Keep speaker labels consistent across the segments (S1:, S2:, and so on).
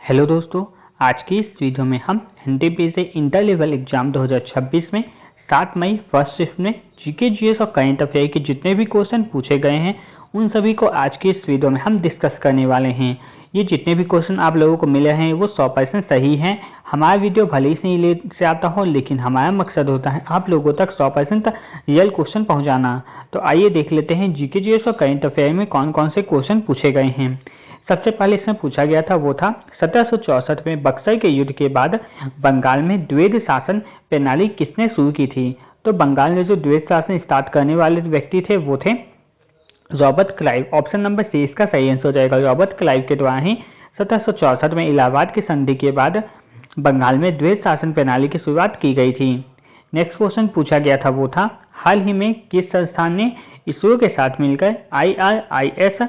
S1: Hello दोस्तों, आज की इस वीडियो में हम एनटीपीसी इंटर लेवल एग्जाम 2026 में 7 मई फर्स्ट शिफ्ट में जीके जीएस और करंट अफेयर के जितने भी क्वेश्चन पूछे गए हैं उन सभी को आज की इस वीडियो में हम डिस्कस करने वाले हैं। ये जितने भी क्वेश्चन आप लोगों को मिले हैं वो 100% सही हैं। हमारा वीडियो भले ही नहीं लेट से आता हो, लेकिन हमारा मकसद होता है आप लोगों तक 100% रियल क्वेश्चन पहुँचाना। तो आइए देख लेते हैं जीके जीएस और करंट अफेयर में कौन कौन से क्वेश्चन पूछे गए हैं। सबसे पहले इसमें पूछा गया था वो था 1764 में बक्सर के युद्ध के बाद बंगाल में द्वैध शासन प्रणाली किसने शुरू की थी। तो बंगाल में जो द्वैध शासन स्टार्ट करने वाले व्यक्ति थे वो थे Robert Clive. Option number C इसका सही आंसर हो जाएगा। रॉबर्ट क्लाइव के द्वारा ही 1764 में इलाहाबाद की संधि के बाद बंगाल में द्वैध शासन प्रणाली की शुरुआत की गई थी। नेक्स्ट क्वेश्चन पूछा गया था वो था हाल ही में किस संस्थान ने इसरो के साथ मिलकर IRIS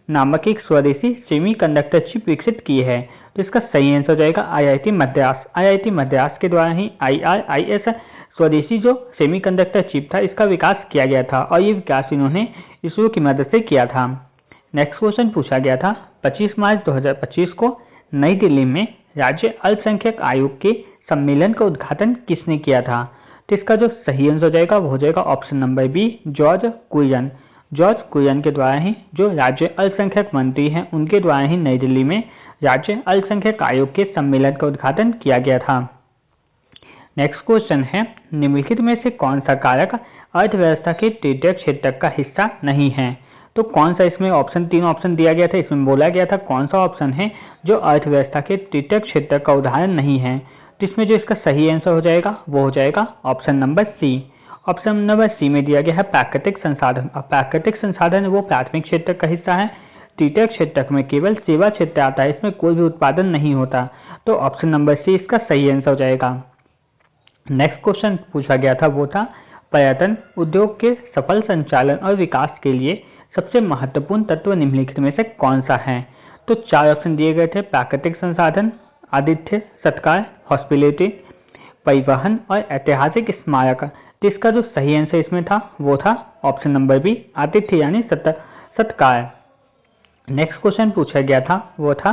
S1: नामक एक स्वदेशी सेमीकंडक्टर चिप विकसित की है। तो इसका सही आंसर हो जाएगा IIT मद्रास। IIT मद्रास के द्वारा ही IRIS स्वदेशी जो सेमीकंडक्टर चिप था इसका विकास किया गया था और ये विकास इन्होंने इसरो की मदद से किया था। नेक्स्ट क्वेश्चन पूछा गया था 25 मार्च 2025 को नई दिल्ली में राज्य अल्पसंख्यक आयोग के सम्मेलन का उद्घाटन किसने किया था। तो इसका जो सही आंसर हो जाएगा वो हो जाएगा option number B, George Kurien. George Kurien के द्वारा ही जो राज्य अल्पसंख्यक मंत्री हैं उनके द्वारा ही नई दिल्ली में राज्य अल्पसंख्यक आयोग के सम्मेलन का उद्घाटन किया गया था। नेक्स्ट क्वेश्चन है निम्नलिखित में से कौन सा कारक अर्थव्यवस्था के तृतीय क्षेत्र का हिस्सा नहीं है। तो कौन सा इसमें तीन ऑप्शन दिया गया था, इसमें बोला गया था कौन सा ऑप्शन है जो अर्थव्यवस्था के तृतीय क्षेत्र का उदाहरण नहीं है। तो इसमें जो इसका सही आंसर हो जाएगा वो हो जाएगा option number C. Option number C में दिया गया है प्राकृतिक संसाधन। और प्राकृतिक संसाधन वो प्राथमिक क्षेत्र का हिस्सा है। तृतीय क्षेत्र में केवल सेवा क्षेत्र आता है, इसमें कोई भी उत्पादन नहीं होता। तो ऑप्शन नंबर सी इसका सही आंसर हो जाएगा। नेक्स्ट क्वेश्चन पूछा गया था वो था पर्यटन उद्योग के सफल संचालन और विकास के लिए सबसे महत्वपूर्ण तत्व निम्नलिखित में से कौन सा है। तो 4 ऑप्शन दिए गए थे प्राकृतिक संसाधन, आतिथ्य सत्कार, हॉस्पिटैलिटी, परिवहन और ऐतिहासिक स्मारक। तो इसका जो सही आंसर इसमें था वो था ऑप्शन नंबर बी, आतिथ्य यानी सत्कार। नेक्स्ट क्वेश्चन पूछा गया था वो था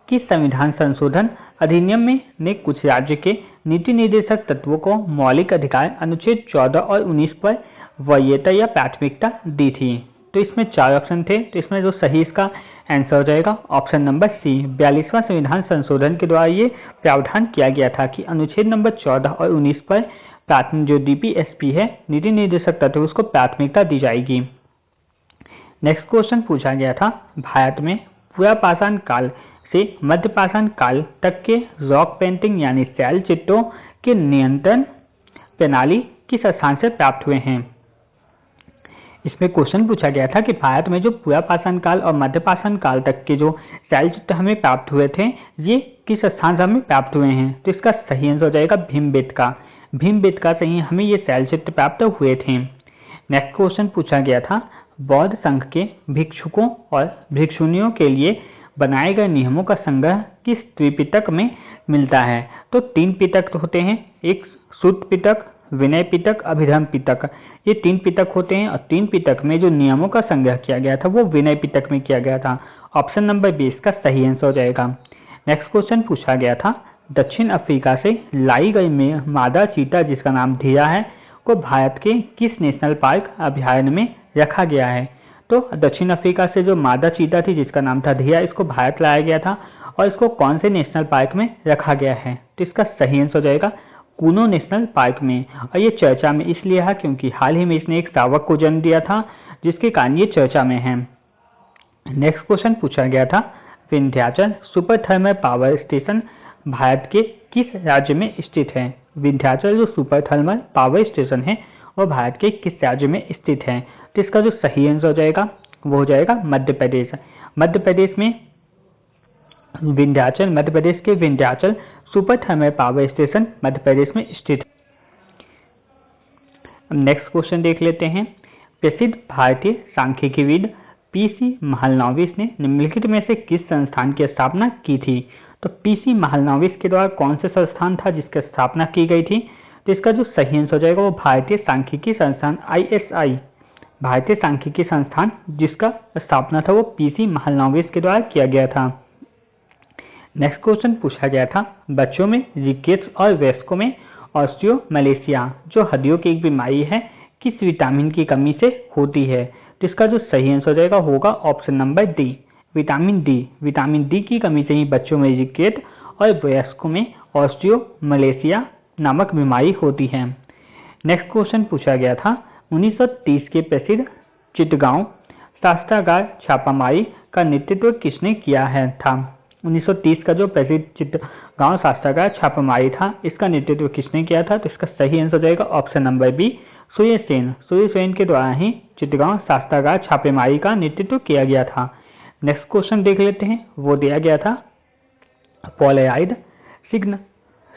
S1: कि संविधान संशोधन अधिनियम में ने कुछ राज्य के नीति निर्देशक तत्वों को मौलिक अधिकार अनुच्छेद 14 और 19 पर वरीयता या प्राथमिकता दी थी। तो इसमें 4 ऑप्शन थे, तो इसमें जो सही इसका आंसर हो जाएगा ऑप्शन नंबर सी। 42वां संविधान संशोधन के द्वारा ये प्रावधान किया गया था कि अनुच्छेद नंबर 14 और 19 पर जो DPSP है नीति निर्देशक तत्व उसको प्राथमिकता दी जाएगी। नेक्स्ट क्वेश्चन पूछा गया था भारत में पुरापाषाण काल से मध्य पाषाण काल तक के रॉक पेंटिंग यानी शैल चित्रों के नियंत्रण प्रणाली किस स्थान से प्राप्त हुए हैं। इसमें क्वेश्चन पूछा गया था कि भारत में जो पुरापाषाण काल और मध्य पाषाण काल तक के जो शैल चित्र हमें प्राप्त हुए थे ये किस स्थान से हमें प्राप्त हुए हैं। तो इसका सही आंसर हो जाएगा भीमबेटका। भीमबेटका से ही हमें ये शैल चित्र प्राप्त हुए थे। नेक्स्ट क्वेश्चन पूछा गया था बौद्ध संघ के भिक्षुकों और भिक्षुणियों के लिए बनाए गए नियमों का संग्रह किस त्रिपिटक में मिलता है। तो 3 पिटक होते हैं, एक सूत्र पिटक, विनय पिटक, अभिधर्म पिटक। ये 3 पिटक होते हैं और 3 पिटक में जो नियमों का संग्रह किया गया था वो विनय पिटक में किया गया था। ऑप्शन नंबर बी इसका सही आंसर हो जाएगा। नेक्स्ट क्वेश्चन पूछा गया था दक्षिण अफ्रीका से लाई गई मादा चीता जिसका नाम धिया है को भारत के किस नेशनल पार्क अभयारण्य में रखा गया है। तो दक्षिण अफ्रीका से जो मादा चीता थी जिसका नाम था धिया इसको भारत लाया गया था और इसको कौन से नेशनल पार्क में रखा गया है। तो इसका सही आंसर हो जाएगा कूनो नेशनल पार्क में। और ये चर्चा में इसलिए है क्योंकि हाल ही में इसने एक शावक को जन्म दिया था जिसके कारण ये चर्चा में है। नेक्स्ट क्वेश्चन पूछा गया था Vindhyachal super thermal power station Bharat के किस राज्य में स्थित है। विंध्याचल जो सुपर थर्मल पावर स्टेशन है वो भारत के किस राज्य में स्थित है। तो इसका जो सही आंसर हो जाएगा वो हो जाएगा मध्य प्रदेश। मध्य प्रदेश में विंध्याचल, मध्य प्रदेश के Vindhyachal super thermal power station Madhya Pradesh में स्थित है। नेक्स्ट क्वेश्चन देख लेते हैं प्रसिद्ध भारतीय सांख्यिकीविद PC महालनोबिस ने निम्नलिखित में से किस संस्थान की स्थापना की थी। तो PC महालनोबिस के द्वारा कौन से संस्थान था जिसकी स्थापना की गई थी। तो इसका जो सही आंसर हो जाएगा वो भारतीय सांख्यिकी संस्थान ISI, भारतीय सांख्यिकी संस्थान जिसका स्थापना था वो PC महालनोबिस के द्वारा किया गया था। नेक्स्ट क्वेश्चन पूछा गया था बच्चों में, रिकेट्स और वयस्कों में ऑस्टियोमैलेशिया जो हड्डियों की एक बीमारी है किस विटामिन की कमी से होती है? तो इसका जो सही आंसर हो जाएगा होगा option number D, vitamin D. Vitamin D की कमी से ही बच्चों में रिकेट और वयस्कों में ऑस्टियोमैलेशिया नामक बीमारी होती है। नेक्स्ट क्वेश्चन पूछा गया था 1930 के प्रसिद्ध चिटगांव शस्त्रागार छापामारी का नेतृत्व किसने किया है था? 1930 का जो प्रसिद्ध चिटगांव शस्त्रागार छापामारी था इसका नेतृत्व किसने किया था? तो इसका सही आंसर हो जाएगा option number B, Surya Sen. Surya Sen के द्वारा ही चिटगांव शस्त्रागार छापेमारी का नेतृत्व किया गया था। नेक्स्ट क्वेश्चन देख लेते हैं, वो दिया गया था पोलराइड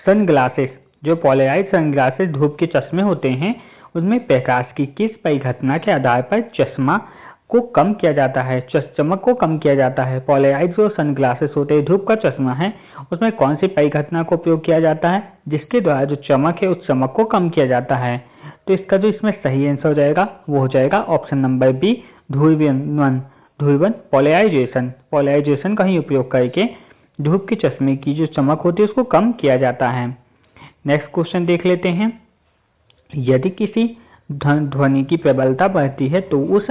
S1: सनग्लासेस। जो पोलराइड सनग्लासेस धूप के चश्मे होते हैं उसमें प्रकाश की किस परिघटना के आधार पर चश्मा को कम किया जाता है, चमक को कम किया जाता है? पोलराइड जो सनग्लासेस होते हैं, धूप का चश्मा है, उसमें कौन सी परिघटना का उपयोग किया जाता है जिसके द्वारा जो चमक है उस चमक को कम किया जाता है? तो इसका जो इसमें सही आंसर हो जाएगा वो हो जाएगा ऑप्शन नंबर बी, ध्रुवीकरण पोलराइजेशन। पोलराइजेशन का ही उपयोग करके धूप के चश्मे की जो चमक होती है उसको कम किया जाता है। नेक्स्ट क्वेश्चन देख लेते हैं, यदि किसी ध्वनि की प्रबलता बढ़ती है तो उस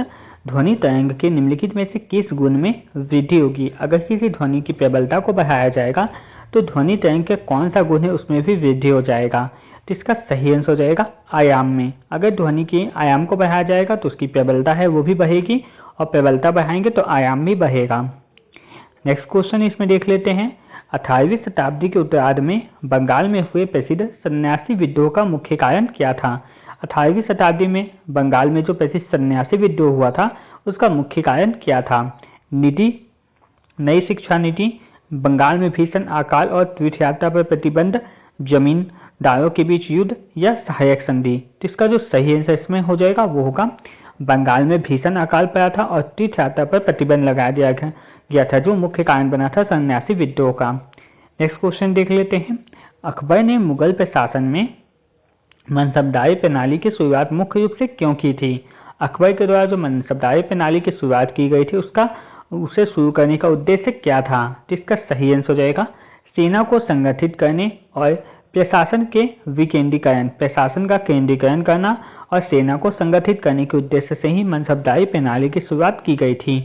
S1: ध्वनि तरंग के निम्नलिखित में से किस गुण में वृद्धि होगी? अगर किसी ध्वनि की प्रबलता को बढ़ाया जाएगा तो ध्वनि तरंग के कौन सा गुण है उसमें भी वृद्धि हो जाएगा? तो इसका सही आंसर हो जाएगा आयाम में। अगर ध्वनि के आयाम को बढ़ाया जाएगा तो उसकी प्रबलता है वो भी बढ़ेगी और प्रबलता बढ़ाएंगे तो आयाम भी बढ़ेगा। नेक्स्ट क्वेश्चन इसमें देख लेते हैं, 18वीं शताब्दी के उत्तरार्ध में बंगाल में हुए प्रसिद्ध सन्यासी विद्रोह का मुख्य कारण क्या था? 18वीं शताब्दी में बंगाल में जो प्रसिद्ध सन्यासी विद्रोह हुआ था उसका मुख्य कारण क्या था? नई शिक्षा नीति, बंगाल में भीषण अकाल और तीर्थ यात्रा पर प्रतिबंध, जमींदारों के बीच युद्ध या सहायक संधि? तो इसका जो सही आंसर इसमें हो जाएगा वो होगा बंगाल में भीषण अकाल पड़ा था और तीर्थ यात्रा पर प्रतिबंध लगा दिया गया था जो मुख्य कारण बना था सन्यासी विद्रोह का। नेक्स्ट क्वेश्चन देख लेते हैं, अकबर ने मुगल प्रशासन में मनसबदारी प्रणाली की शुरुआत मुख्य रूप से क्यों की थी? अकबर के द्वारा जो मनसबदारी प्रणाली की शुरुआत की गई थी उसे शुरू करने का उद्देश्य क्या था? जिसका सही आंसर हो जाएगा सेना को संगठित करने और प्रशासन के विकेंद्रीकरण, प्रशासन का केंद्रीकरण करना और सेना को संगठित करने के उद्देश्य से ही मनसबदारी प्रणाली की शुरुआत की गई थी।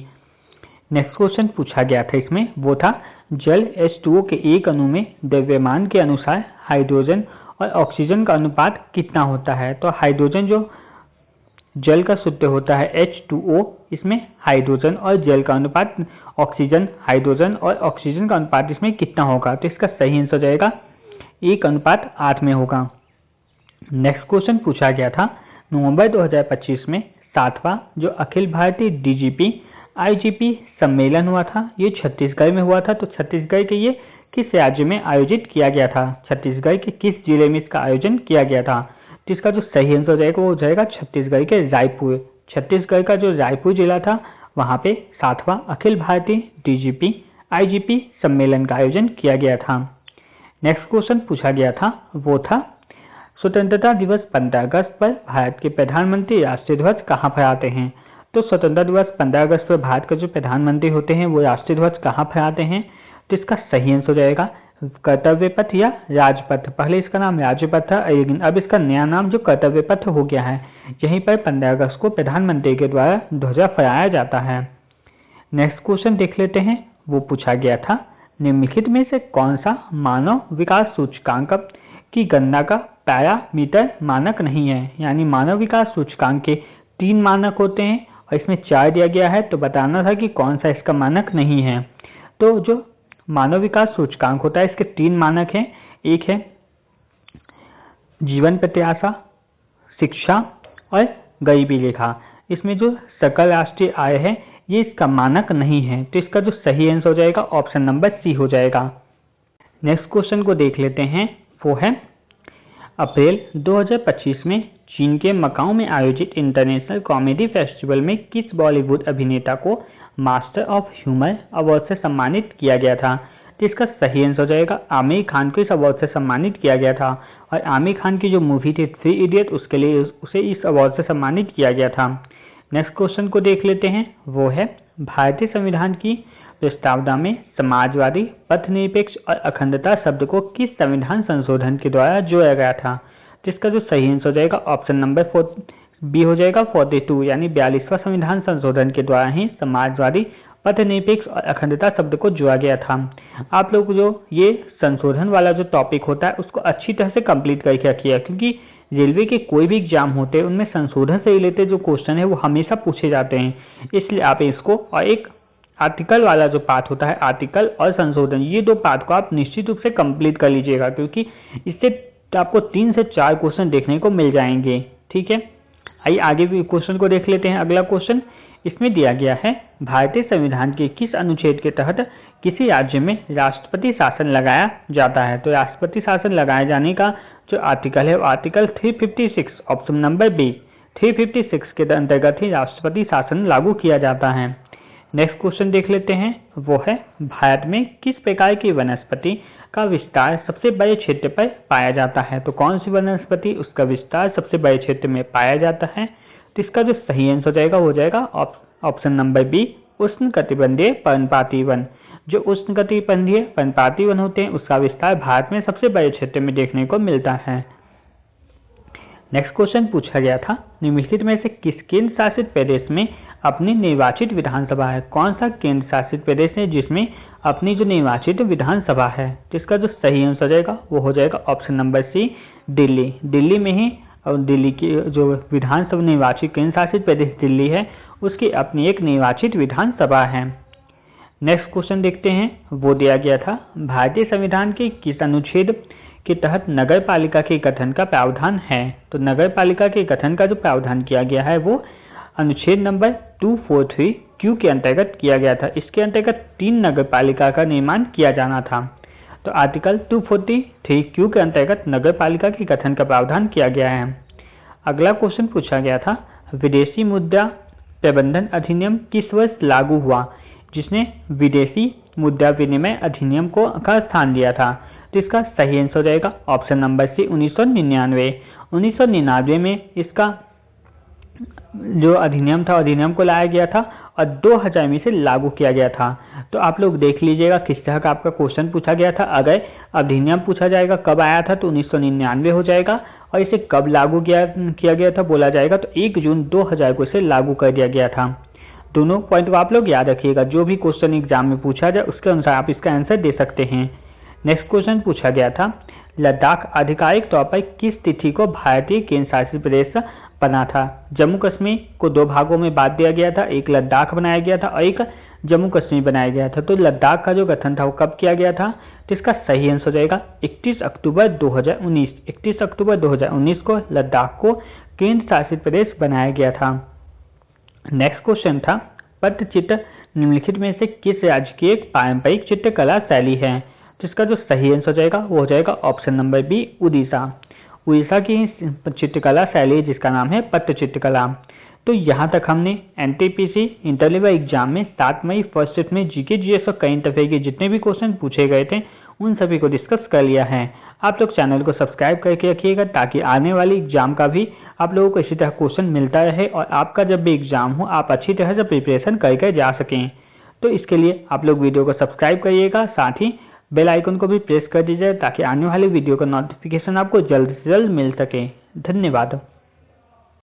S1: नेक्स्ट क्वेश्चन पूछा गया था इसमें वो था जल H2O के एक अणु में द्रव्यमान के अनुसार हाइड्रोजन और ऑक्सीजन का अनुपात कितना होता है? तो हाइड्रोजन जो जल का शुद्ध होता है H2O, इसमें हाइड्रोजन और जल का अनुपात ऑक्सीजन, हाइड्रोजन और ऑक्सीजन का अनुपात इसमें कितना होगा? तो इसका सही आंसर हो जाएगा 1:8 में होगा। नेक्स्ट क्वेश्चन पूछा गया था नवंबर 2025 में 7वां जो अखिल भारतीय DGP IGP सम्मेलन हुआ था ये छत्तीसगढ़ में हुआ था। तो छत्तीसगढ़ के ये किस राज्य में आयोजित किया गया था? छत्तीसगढ़ के किस जिले में इसका आयोजन किया गया था? तो इसका जो सही आंसर हो जाएगा वो हो जाएगा छत्तीसगढ़ के रायपुर। छत्तीसगढ़ का जो रायपुर जिला था वहाँ पे 7वां अखिल भारतीय DGP IGP सम्मेलन का आयोजन किया गया था। नेक्स्ट क्वेश्चन पूछा गया था वो था स्वतंत्रता दिवस 15 अगस्त पर भारत के प्रधानमंत्री राष्ट्रीय ध्वज कहाँ फहराते हैं? तो स्वतंत्रता दिवस 15 अगस्त पर भारत के जो प्रधानमंत्री होते हैं वो राष्ट्रीय ध्वज कहाँ फहराते हैं? तो इसका सही आंसर हो जाएगा कर्तव्य पथ या राजपथ। पहले इसका नाम राजपथ था लेकिन अब इसका नया नाम जो कर्तव्य पथ हो गया है। यहीं पर 15 अगस्त को प्रधानमंत्री के द्वारा ध्वजा फहराया जाता है। नेक्स्ट क्वेश्चन देख लेते हैं, वो पूछा गया था निम्नलिखित में से कौन सा मानव विकास सूचकांक की गणना का पैरामीटर मानक नहीं है? यानी मानव विकास सूचकांक के 3 मानक होते हैं और इसमें 4 दिया गया है, तो बताना था कि कौन सा इसका मानक नहीं है। तो जो मानव विकास सूचकांक होता है इसके 3 मानक हैं, एक है जीवन प्रत्याशा, शिक्षा और गरीबी रेखा। इसमें जो सकल राष्ट्रीय आय है ये इसका मानक नहीं है, तो इसका जो सही आंसर हो जाएगा ऑप्शन नंबर सी हो जाएगा। नेक्स्ट क्वेश्चन को देख लेते हैं, वो है अप्रैल 2025 में चीन के मकाऊ में आयोजित इंटरनेशनल कॉमेडी फेस्टिवल में किस बॉलीवुड अभिनेता को मास्टर ऑफ ह्यूमर अवार्ड से सम्मानित किया गया था? तो इसका सही आंसर हो जाएगा आमिर खान को इस अवार्ड से सम्मानित किया गया था और आमिर खान की जो मूवी थी 3 इडियट उसके लिए उसे इस अवार्ड से सम्मानित किया गया था। नेक्स्ट क्वेश्चन को देख लेते हैं, वो है भारतीय संविधान की प्रस्तावना में समाजवादी, पथनिरपेक्ष और अखंडता शब्द को किस संविधान संशोधन के द्वारा जोड़ा गया था? जिसका जो सही आंसर हो जाएगा ऑप्शन नंबर बी हो जाएगा 42, यानी 42वां संविधान संशोधन के द्वारा ही समाजवादी, पथनिरपेक्ष और अखंडता शब्द को जोड़ा गया था। आप लोग जो ये संशोधन वाला जो टॉपिक होता है उसको अच्छी तरह से कंप्लीट करके रखिए, क्योंकि रेलवे के कोई भी एग्जाम होते हैं उनमें संशोधन से रिलेटेड जो क्वेश्चन है वो हमेशा पूछे जाते हैं। इसलिए आप इसको और एक आर्टिकल वाला जो पार्ट होता है, आर्टिकल और संशोधन, ये दो पार्ट को आप निश्चित रूप से कंप्लीट कर लीजिएगा, क्योंकि इससे आपको 3 से 4 क्वेश्चन देखने को मिल जाएंगे। ठीक है, आइए आगे भी क्वेश्चन को देख लेते हैं। अगला क्वेश्चन इसमें दिया गया है, भारतीय संविधान के किस अनुच्छेद के तहत किसी राज्य में राष्ट्रपति शासन लगाया जाता है? तो राष्ट्रपति शासन लगाए जाने का जो आर्टिकल है वो आर्टिकल 356, ऑप्शन नंबर बी 356 के अंतर्गत ही राष्ट्रपति शासन लागू किया जाता है। नेक्स्ट क्वेश्चन देख लेते हैं, वो है भारत में किस प्रकार की वनस्पति का विस्तार सबसे बड़े क्षेत्र पर पाया जाता है? तो कौन सी वनस्पति उसका विस्तार सबसे बड़े क्षेत्र में पाया जाता है? तो इसका जो सही आंसर हो जाएगा वो जाएगा ऑप्शन नंबर बी उष्णकटिबंधीय पर्णपाती वन। जो उष्णकटिबंधीय पर्णपाती वन होते हैं उसका विस्तार भारत में सबसे बड़े क्षेत्र में देखने को मिलता है। नेक्स्ट क्वेश्चन पूछा गया था, निम्नलिखित में से किस केंद्र शासित प्रदेश में अपनी निर्वाचित विधानसभा है? कौन सा केंद्र शासित प्रदेश है जिसमें अपनी जो निर्वाचित विधानसभा है? जिसका जो सही आंसर हो जाएगा वो हो जाएगा option number C Delhi. Delhi में ही और दिल्ली की जो विधानसभा निर्वाचित केंद्र शासित प्रदेश दिल्ली है उसकी अपनी एक निर्वाचित विधानसभा है। नेक्स्ट क्वेश्चन देखते हैं, वो दिया गया था, भारतीय संविधान के किस अनुच्छेद के तहत नगर पालिका के गठन का प्रावधान है? तो नगर पालिका के गठन का जो प्रावधान किया गया है वो अनुच्छेद नंबर 243 क्यू के अंतर्गत किया गया था। इसके अंतर्गत 3 नगर पालिका का निर्माण किया जाना था। तो आर्टिकल 243 क्यू के अंतर्गत नगर पालिका के गठन का प्रावधान किया गया है। अगला क्वेश्चन पूछा गया था, विदेशी मुद्रा प्रबंधन अधिनियम किस वर्ष लागू हुआ? जिसने विदेशी मुद्रा विनिमय अधिनियम को का स्थान दिया था? तो इसका सही आंसर हो जाएगा ऑप्शन नंबर सी 1999। 1999 में इसका जो अधिनियम था अधिनियम को लाया गया था और 2000 में से लागू किया गया था। तो आप लोग देख लीजिएगा किस तरह का आपका क्वेश्चन पूछा गया था। अगर अधिनियम पूछा जाएगा कब आया था तो 1999 हो जाएगा, और इसे कब लागू किया गया था बोला जाएगा तो 1 जून 2000 को इसे लागू कर दिया गया था। दोनों पॉइंट को आप लोग याद रखिएगा, जो भी क्वेश्चन एग्जाम में पूछा जाए उसके अनुसार आप इसका आंसर दे सकते हैं। नेक्स्ट क्वेश्चन पूछा गया था, लद्दाख आधिकारिक तौर पर किस तिथि को भारतीय केंद्र शासित प्रदेश बना था? जम्मू कश्मीर को 2 भागों में बांट दिया गया था, एक लद्दाख बनाया गया था और एक जम्मू कश्मीर बनाया गया था। तो लद्दाख का जो गठन था वो कब किया गया था? तो इसका सही आंसर हो जाएगा 31 अक्टूबर 2019। 31 अक्टूबर 2019 को लद्दाख को केंद्र शासित प्रदेश बनाया गया था। नेक्स्ट क्वेश्चन था, पट्टचित्र निम्नलिखित में से किस राज्य की एक पारंपरिक चित्रकला शैली है? जिसका जो सही आंसर हो जाएगा वो हो जाएगा option number B Orissa. Orissa की चित्रकला शैली जिसका नाम है पट्टचित्रकला। तो यहाँ तक हमने एनटीपीसी इंटर लेवल एग्जाम में 7 मई फर्स्ट शिफ्ट में जीके जीएस और करंट अफेयर के जितने भी क्वेश्चन पूछे गए थे उन सभी को डिस्कस कर लिया है। आप लोग चैनल को सब्सक्राइब करके रखिएगा ताकि आने वाली एग्जाम का भी आप लोगों को इसी तरह क्वेश्चन मिलता रहे और आपका जब भी एग्जाम हो आप अच्छी तरह से प्रिपरेशन करके जा सकें। तो इसके लिए आप लोग वीडियो को सब्सक्राइब करिएगा, साथ ही बेल आइकन को भी प्रेस कर दीजिए ताकि आने वाले वीडियो का नोटिफिकेशन आपको जल्द से जल्द मिल सके। धन्यवाद।